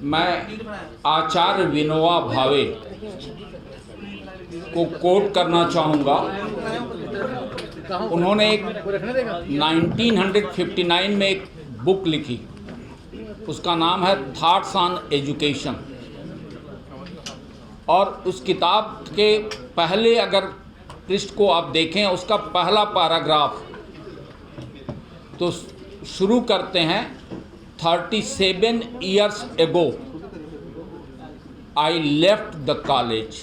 मैं आचार्य विनोबा भावे को कोट करना चाहूँगा। उन्होंने एक 1959 में एक बुक लिखी, उसका नाम है थॉट्स ऑन एजुकेशन। और उस किताब के पहले अगर पृष्ठ को आप देखें, उसका पहला पैराग्राफ तो शुरू करते हैं, 37 years ago I left the college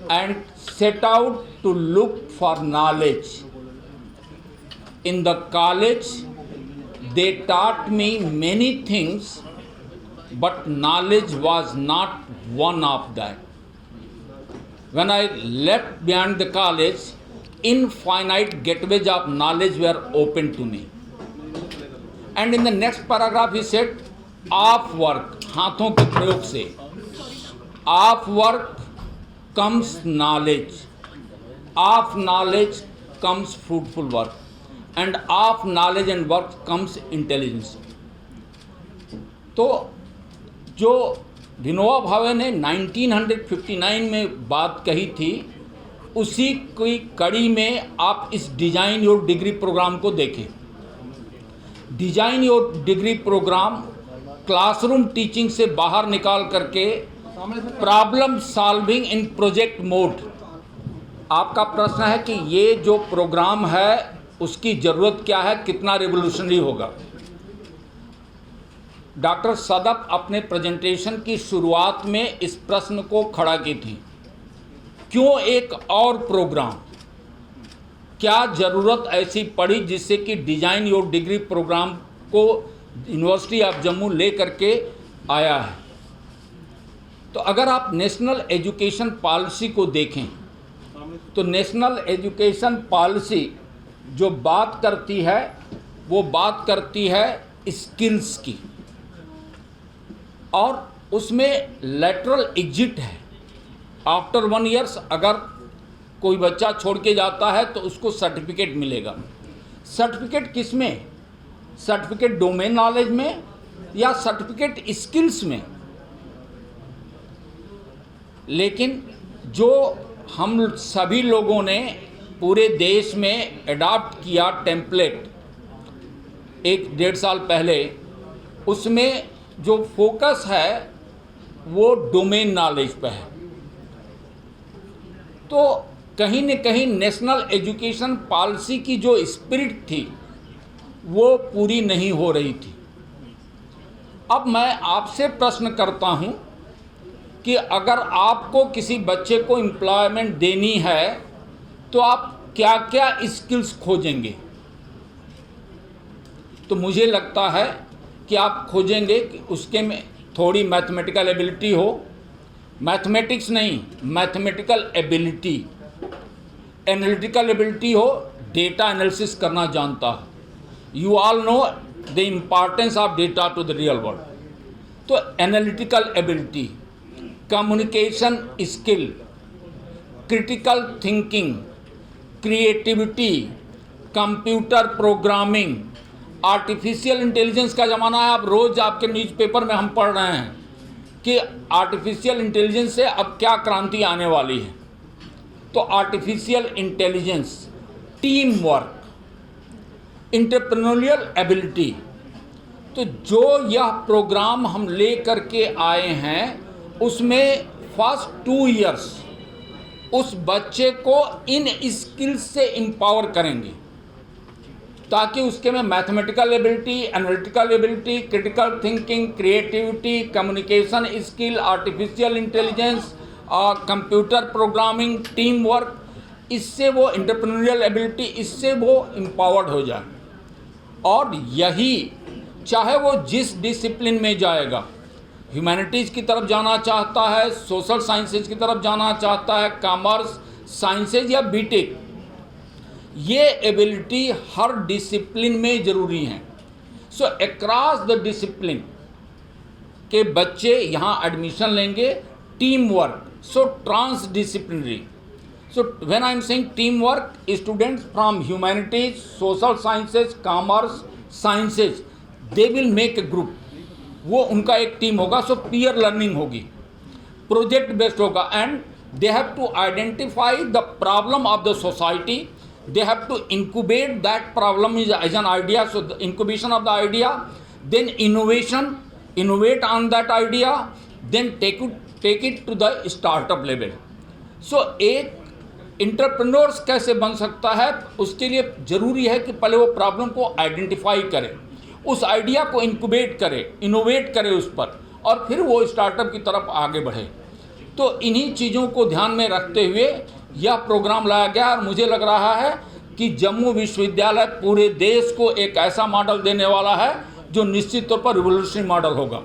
and set out to look for knowledge. In the college they taught me many things, but knowledge was not one of that. When I left beyond the college, infinite gateways of knowledge were open to me. And in the next paragraph he said, of work, हाथों के प्रयोग से, of work comes knowledge, of knowledge comes fruitful work, and of knowledge and work comes intelligence. तो जो विनोबा भावे ने 1959 में बात कही थी, उसी की कड़ी में आप इस डिजाइन योर डिग्री प्रोग्राम को देखें। Design your degree programme classroom teaching से बाहर निकाल करके problem solving in project mode. आपका प्रश्न है कि ये जो प्रोग्राम है उसकी ज़रूरत क्या है, कितना रेवोल्यूशनरी होगा। डॉक्टर सदफ अपने प्रेजेंटेशन की शुरुआत में इस प्रश्न को खड़ा की थी, क्यों एक और प्रोग्राम, क्या ज़रूरत ऐसी पड़ी जिससे कि डिज़ाइन योर डिग्री प्रोग्राम को यूनिवर्सिटी ऑफ जम्मू ले करके आया है। तो अगर आप नेशनल एजुकेशन पॉलिसी को देखें तो नेशनल एजुकेशन पॉलिसी जो बात करती है वो बात करती है स्किल्स की, और उसमें लेटरल एग्जिट है। आफ्टर 1 year अगर कोई बच्चा छोड़ के जाता है तो उसको सर्टिफिकेट मिलेगा। सर्टिफिकेट किस में? सर्टिफिकेट डोमेन नॉलेज में या सर्टिफिकेट स्किल्स में? लेकिन जो हम सभी लोगों ने पूरे देश में अडॉप्ट किया टेम्पलेट 1-1.5 साल पहले, उसमें जो फोकस है वो डोमेन नॉलेज पे है। तो कहीं न कहीं नेशनल एजुकेशन पॉलिसी की जो स्पिरिट थी वो पूरी नहीं हो रही थी। अब मैं आपसे प्रश्न करता हूं कि अगर आपको किसी बच्चे को एम्प्लॉयमेंट देनी है तो आप क्या क्या स्किल्स खोजेंगे? तो मुझे लगता है कि आप खोजेंगे कि उसके में थोड़ी मैथमेटिकल एबिलिटी हो, मैथमेटिक्स नहीं, मैथमेटिकल एबिलिटी, एनालिटिकल एबिलिटी हो, डेटा एनालिसिस करना जानता हो। You all know the importance of data to the real world. तो analytical ability, communication skill, critical thinking, creativity, computer programming, artificial intelligence का ज़माना है। अब रोज़ आपके न्यूज़पेपर में हम पढ़ रहे हैं कि आर्टिफिशियल इंटेलिजेंस से अब क्या क्रांति आने वाली है। तो artificial intelligence, team work, entrepreneurial ability. तो जो यह प्रोग्राम हम ले करके आए हैं उसमें फर्स्ट 2 years उस बच्चे को इन स्किल्स से एम्पावर करेंगे ताकि उसके में mathematical ability, analytical ability, critical thinking, creativity, communication skill, artificial intelligence, computer programming, team work, इससे वो एंटरप्रेन्योरियल एबिलिटी, इससे वो एम्पावर्ड हो जाए। और यही चाहे वो जिस डिसिप्लिन में जाएगा, ह्यूमैनिटीज़ की तरफ जाना चाहता है, सोशल साइंसेज की तरफ जाना चाहता है, कॉमर्स, साइंसेज या बीटेक, ये एबिलिटी हर डिसिप्लिन में ज़रूरी हैं। सो अक्रॉस द डिसिप्लिन के बच्चे यहाँ एडमिशन लेंगे। Team work, so transdisciplinary. So when I am saying teamwork, students from humanities, social sciences, commerce, sciences, they will make a group वो उनका एक टीम होगा, सो पीयर लर्निंग होगी, प्रोजेक्ट बेस्ड होगा, and they have to identify the problem of the society, they have to incubate that problem as an idea, so the incubation of the idea, then innovate on that idea, then take it to the startup level. So एक entrepreneurs कैसे बन सकता है, उसके लिए ज़रूरी है कि पहले वो प्रॉब्लम को आइडेंटिफाई करे, उस आइडिया को इंक्यूबेट करे, इनोवेट करे उस पर, और फिर वो स्टार्टअप की तरफ आगे बढ़े। तो इन्हीं चीज़ों को ध्यान में रखते हुए यह प्रोग्राम लाया गया, और मुझे लग रहा है कि जम्मू विश्वविद्यालय पूरे देश को एक ऐसा मॉडल देने वाला है जो निश्चित तौर पर रिवोल्यूशनरी मॉडल होगा।